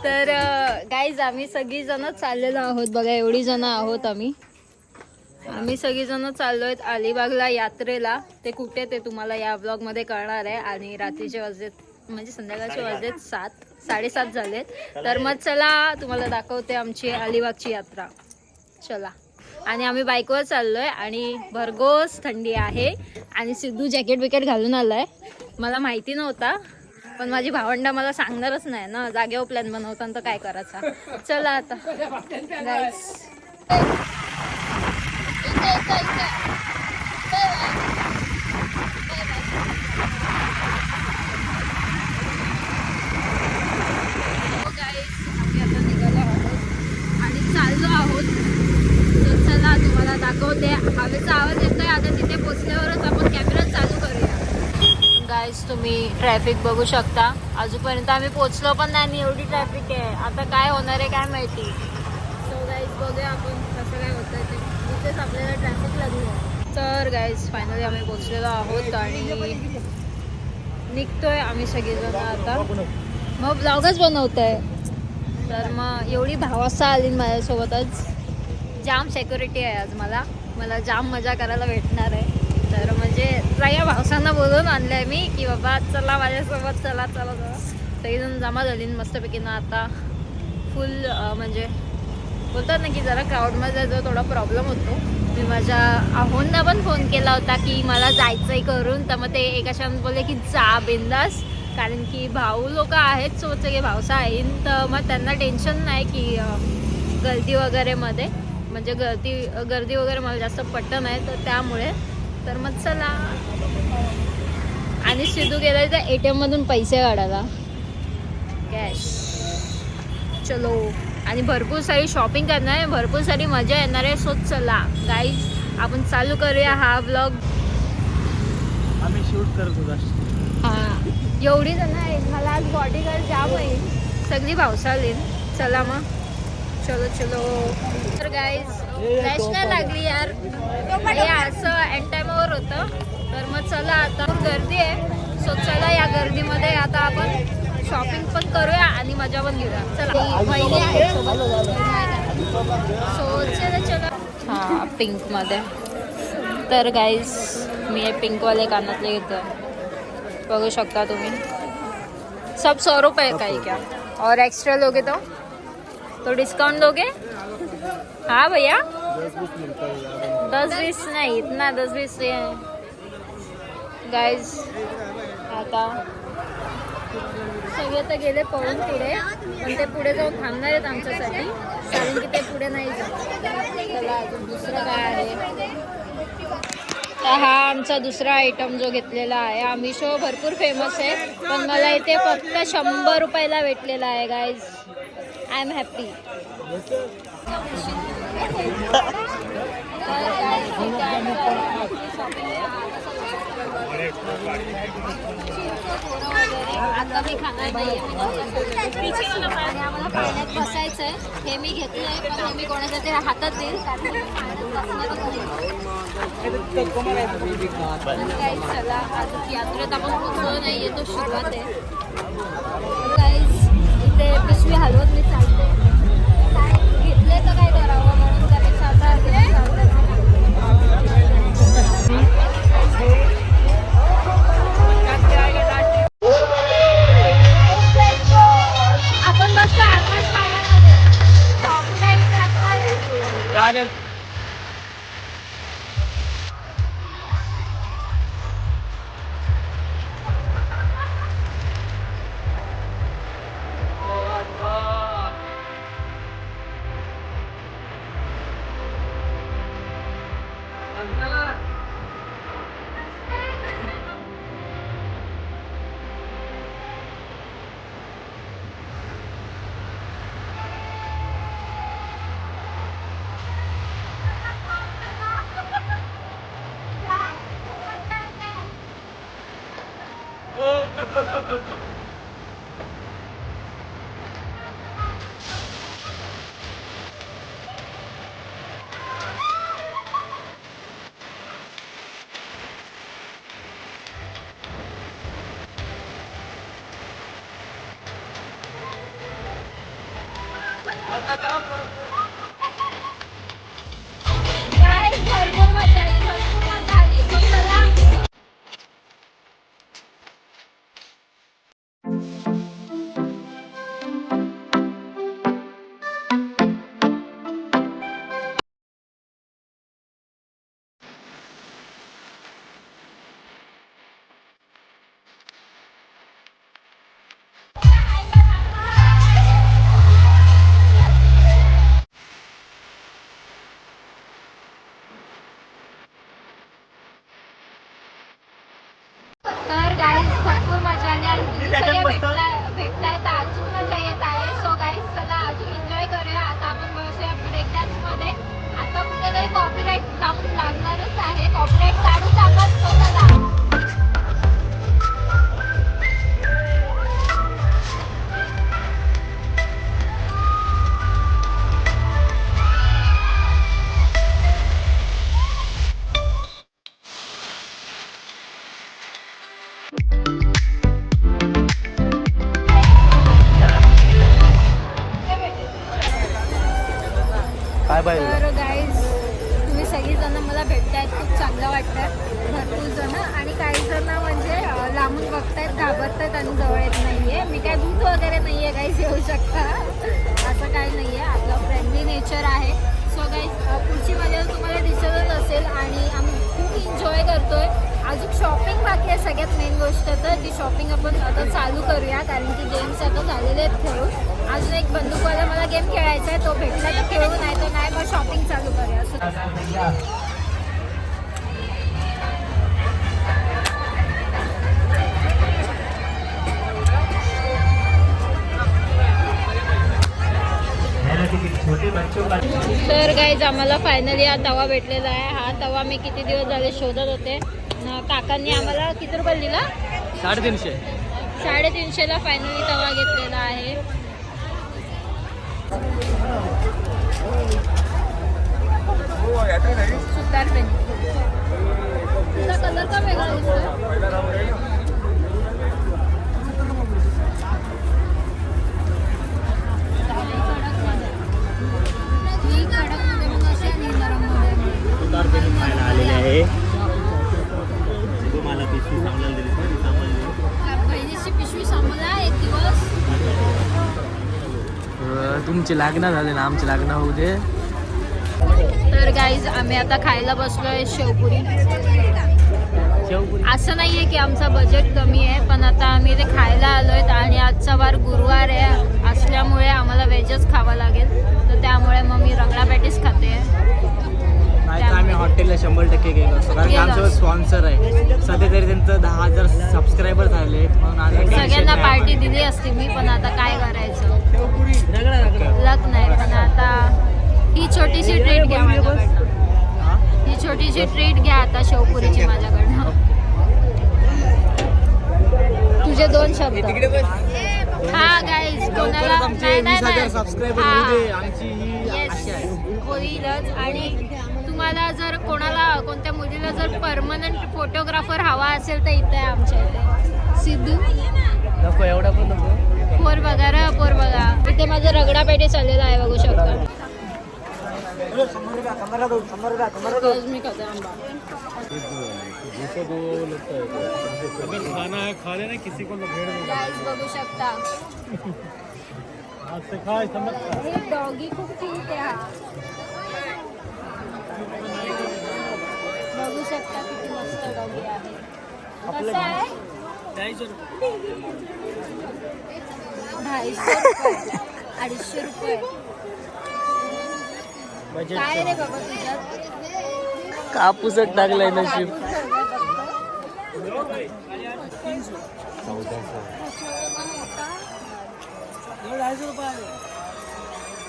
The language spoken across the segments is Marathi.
तर गाईज आम्ही सगळी जण चाललेलो आहोत बघा, एवढी जण आहोत आम्ही सगळी जण चाललोय अलिबागला यात्रेला. ते कुठे ते तुम्हाला या ब्लॉग मध्ये कळणार आहे. आणि रात्रीचे वाजलेत म्हणजे संध्याकाळचे वाजलेत 7:30 झालेत. तर मग चला तुम्हाला दाखवते आमची अलिबागची यात्रा. चला. आणि आम्ही बाईकवर चाललोय आणि भरघोस थंडी आहे आणि सिद्धू जॅकेट बिकेट घालून आलाय. मला माहिती नव्हता पण माझी भावंडा मला सांगणारच नाही ना, जागेवर प्लॅन बनवताना तर काय करायचा. चला आता गाईस. तुम्हाला दाखवते. हवेचा आवाज येतोय. आता तिथे पोचल्यावरच आपण कॅमेरा चालू करूया. गाईस तुम्ही ट्रॅफिक बघू शकता. अजूनपर्यंत आम्ही पोचलो पण नाही, एवढी ट्रॅफिक आहे. आता काय होणार आहे काय माहिती. सो गाईस बघूया आपण कसं काय होतंय ते. इथेच आपल्याला ट्रॅफिक लागली आहे. तर गाईस फायनली आम्ही पोचलेलो आहोत आणि निघतोय आम्ही सगळेजण आता. मग ब्लॉगच बनवतोय. तर मग एवढी भावासा आली माझ्यासोबतच. जाम सिक्युरिटी आहे आज मला जाम मजा करायला भेटणार आहे. तर म्हणजे सगळ्या भावसांना बोलून आणलंय मी की बाबा चला माझ्यासोबत, चला चला चला. सगळीजण जमा झाली मस्तपैकी ना. आता फुल म्हणजे बोलतात ना की जरा क्राऊडमध्ये जायचा थोडा प्रॉब्लेम होतो. मी माझ्या आहोंना पण फोन केला होता की मला जायचं आहे करून. तर मग ते एकाशाने बोलले की जा बिंदास, कारण की भाऊ लोक आहेत सोबत सगळे भावसा आहेत. तर मग त्यांना टेन्शन नाही की गर्दी वगैरे मध्ये, म्हणजे गर्दी वगैरे मला जास्त पटत नाही. तर त्यामुळे तर मग चला. आणि सिद्धू गेलाय त्या ATM मधून पैसे काढायला कॅश. चलो. आणि भरपूर सारी शॉपिंग करणार आहे, भरपूर सारी मजा येणार आहे. सो चला गाईज आपण चालू करूया हा ब्लॉग. आम्ही शूट करत होतो. हां एवढी जण आहेत. मला आज बॉडीगार्ड जाम होईल, सगळी भावसाली. चला मग चलो चलो. तर गाईज फ्लॅश नाही लागली यार, हे असं एंड टाइमवर होतं. तर मग चला आता गर्दी आहे. सो चला या गर्दीमध्ये आता आपण शॉपिंग पण करूया आणि मजा पण घेऊया. चला महिने आहेत सोबत. सो चला चला. हां पिंकमध्ये. तर गाईज मी हे पिंकवाले कानातले घेतो, बघू शकता तुम्ही. सब 100 रुपये का ही क्या, और एक्स्ट्रा लोगे तो डिस्काउंट दोगे? हाँ भैया 10-20 नहीं, इतना 10-20 गाइज. आता सगळे तर गेले पळून पुढे, पण ते पुढे जाऊन थांबणार आहेत आमच्यासाठी, कारण की ते पुढे नाही जात. चला अजून दुसरं काय आहे. तर हा आमचा दुसरा आयटम जो घेतलेला आहे. हा मिशो भरपूर फेमस आहे, पण मला इथे फक्त 100 रुपयाला भेटलेला आहे गाईज. I am happy. आता मी खाणार नाही आणि आम्हाला पाण्यात बसायचंय. हे मी घेतलंय पण हे मी कोणाच्या तरी हातात देईल, चला आज यात्रेत आपण पोचलो नाही, येतो सुरुवात आहे. इथे पिशवी हलवत मी चालते. काय घेतले तर काय करावं म्हणून त्यापेक्षा आता आपण बसतो आकाश पाण्यामध्ये. Guys, भरपूर मजा आली, भरपूर मजा आली. So चला. तर गाईज भरपूर मजा आली आणि तुम्ही सगळे भेटताय तर अजून मजा येत आहे. सो गाईज चला अजून एन्जॉय करूया. आता आपण बसूया ब्रेक डान्स मध्ये. आता कुठेतरी कॉपीराईट लागणारच आहे. कॉपीराईट काढूच आपण. सो चला. काय पाहिजे तर गाईज तुम्ही सगळीजण मला भेटतायत, खूप चांगलं वाटतं. भरपूर जण आणि काही जण म्हणजे लांबून बघतायत, घाबरतायत आणि जवळ येत नाहीये. मी काय भूत वगैरे नाहीये गाईज, येऊ शकता, असं काही नाहीये. आपलं फ्रेंडली नेचर आहे. सो गाईज पुढची मजा तुम्हाला दिसतच असेल आणि आम्ही खूप एन्जॉय करतोय. अजून शॉपिंग बाकी आहे सगळ्यात मेन गोष्ट, तर ती शॉपिंग आपण आता चालू करूया कारण की गेम्स आता झालेले आहेत खेळून. अजून एक बंदूकवाला मला गेम खेळायचा आहे, तो भेटला तर खेळू, नाही तर नाही, मग शॉपिंग चालू करूया. तर गाईज आम्हाला फायनली हा तवा भेटलेला आहे. हा तवा मी किती दिवस झाले शोधत होते. काकांनी आम्हाला किती रुपये दिला? 350. 350ला फायनली तवा घेतलेला आहे. सुतार पेन. तुझा कलर का वेगळा दिसतोय? ही कडक मध्ये मग अशी आणि नरम मध्ये. सुतार पेन खायला आलेले आहे. तुम्हाला पिशवी सांभाळून दिली बहिणीची पिशवी सांभाळा एक दिवस. तुमचे लग्न झाले ना, आमचे लग्न होऊ दे. तर गाईज आम्ही आता खायला बसलोय शेवपुरी. असं नाहीये की आमचा बजेट कमी आहे, पण आता आम्ही ते खायला आलोय आणि आजचा वार गुरुवार आहे असल्यामुळे आम्हाला व्हेजच खावं लागेल. तर त्यामुळे मग मी रगडा पॅटीस खाते. आम्ही हॉटेलला 100% गेलो असतो कारण की आमच्यावर स्पॉन्सर आहे. सध्या तरी त्यांचं 10,000 सबस्क्रायबर झाले म्हणून आज सगळ्यांना पार्टी दिली असती मी, पण आता काय करायचं, लक नाही. पण आता ही छोटीशी ट्रीट घ्या माझ्याकडनं. ही छोटीशी ट्रीट घ्या आता शेवपुरीची माझ्याकडनं. तुझे 2 शब्द. हा गाईज कोणाला होईलच. आणि तुम्हाला जर कोणाला कोणत्या मुलीला जर परमनंट फोटोग्राफर हवा असेल तर इथे आहे आमच्या इथे सिद्धू. नको एवढा पण नको. पोर बघा रे, पोर बघा. इथे माझा रगडा पेटी चाललेला आहे, बघू शकता. मी खाते आंबा. खाना है, खा लेना, किसी को गाईज बघू शकता. हे डॉगी खूप क्यूट आहे. हा बघू शकता किती मस्त डॉगी आहे. कसा आहे? 250 रुपये, 250 रुपये. काय रे बाबा तुझ्यात? कापूसच टाकलाय नशीब.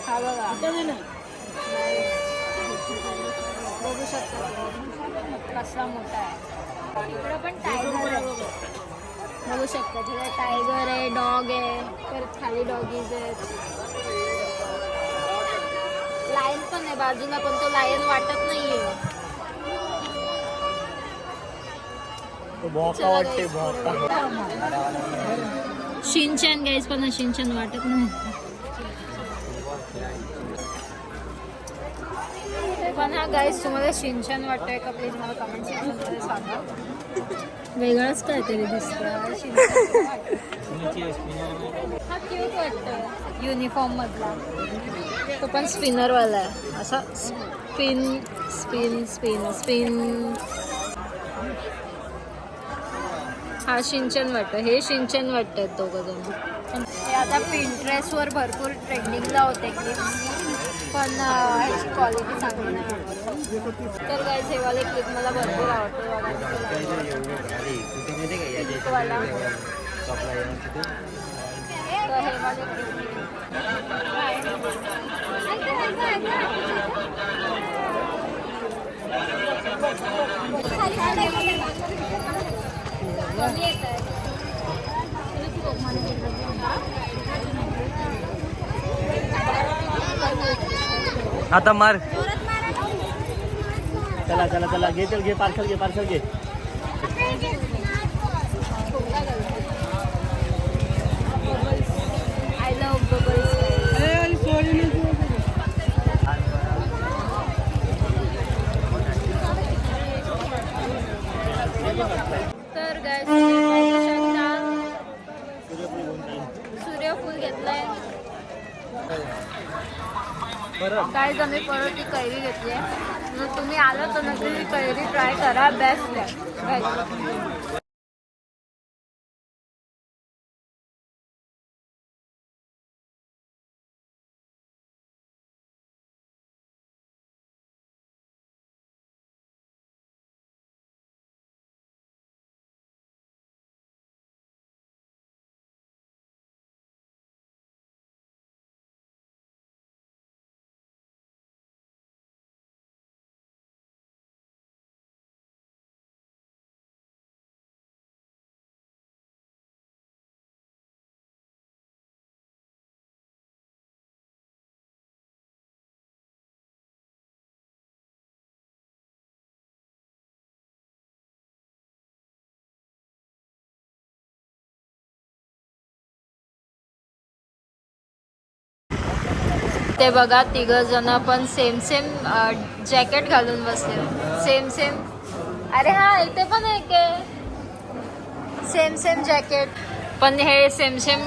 हा बघा बघू शकता कसला मोठा आहे. इकडं पण टायगर आहे, बघू शकता. तिथे टायगर आहे, डॉग आहे, परत खाली डॉगीज आहेत. लायन पण आहे बाजूला, पण तो लायन वाटत नाहीये. शिनचॅन गाईज, पण शिनचॅन वाटत नाही. पण हा गाईस तुम्हाला शिनचॅन वाटतंय का प्लीज मला कमेंट सेक्शनमध्ये सांगा. वेगळंच काहीतरी दिसतं शिनचॅन. हा क्यूट वाटतं युनिफॉर्म मधला. तो पण स्पिनरवाला आहे असा स्पिन स्पिन स्पिन स्पिन. हा शिनचॅन वाटतं. हे शिनचॅन वाटतं दोघं जण. हे आता पिंट्रेस्टवर भरपूर ट्रेंडिंगला होते क्लिप्स पण ह्याची क्वालिटी चांगली नाही आवडत. तर गाईस हे वाले क्लिप मला भरपूर आवडते पिंकवाला. तर हे वाले कमी येत आहे. आता मार. चला चला चला घे चल घे पार्सल घे पार्सल घे. I love bubbles. तर गाईस सूर्यफूल घेतलंय. काय आम्ही परत ती कैरी घेतली आहे. जर तुम्ही आलं तर नक्की ही कैरी ट्राय करा. बेस्ट आहे. ते बघा तिघ जण पण सेम सेम जॅकेट घालून बसले. Same same. अरे हा इथे पण एक सेम सेम जॅकेट. पण हे सेम सेम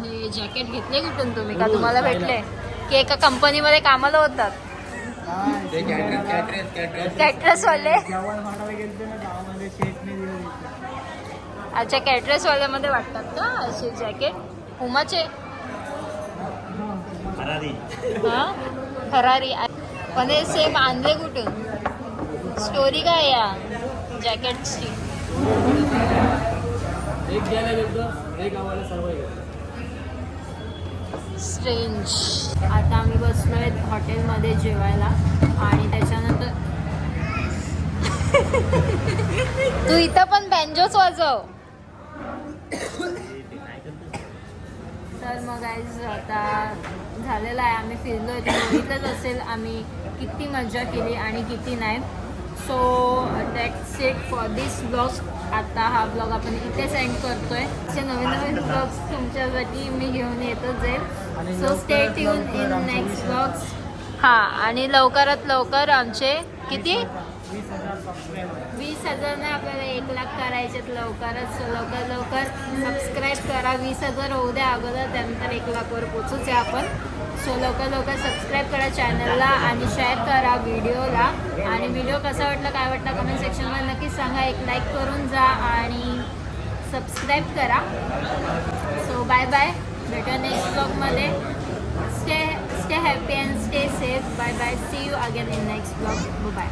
हे जॅकेट घेतले कुठून तुम्ही? का तुम्हाला भेटले की एका कंपनीमध्ये कामाला होतात? कॅटरस वाले. अच्छा कॅटरस वाल्यामध्ये वाटतात का असे जॅकेट? पुमाचे. हा फरारी. पण हे सेम आणले कुठून? स्टोरी काय या जॅकेटची? स्ट्रेंज. आता आम्ही बसलोय हॉटेलमध्ये जेवायला आणि त्याच्यानंतर तू इथं पण बँजोच वाजव. तर मग गाईज आता झालेलं आहे. आम्ही फिरलो आहे. बघितलंच असेल आम्ही किती मजा केली आणि किती नाही. So that's it for this blog. आता हा ब्लॉग आपण इथे सेंड करतोय. असे नवीन नवीन ब्लॉग्स तुमच्यासाठी मी घेऊन येतच जाईल. So stay tune in next blogs. हां आणि लवकरात लवकर आमचे किती 20,000 नाही आपल्याला 1,00,000 करायचे लवकरच. लवकर लवकर सबस्क्राईब करा. 20,000 होऊ द्या अगोदर त्यानंतर 1,00,000 वर पोचूच आहे आपण. सो लवकर लवकर सबस्क्राईब करा चॅनलला आणि शेअर करा व्हिडिओला. आणि व्हिडिओ कसा वाटला काय वाटला कमेंट सेक्शनमध्ये नक्कीच सांगा. एक लाईक करून जा आणि सबस्क्राईब करा. So bye bye. भेटूया नेक्स्ट ब्लॉगमध्ये. Stay happy and stay safe. Bye bye. See you again in next blog. Bye.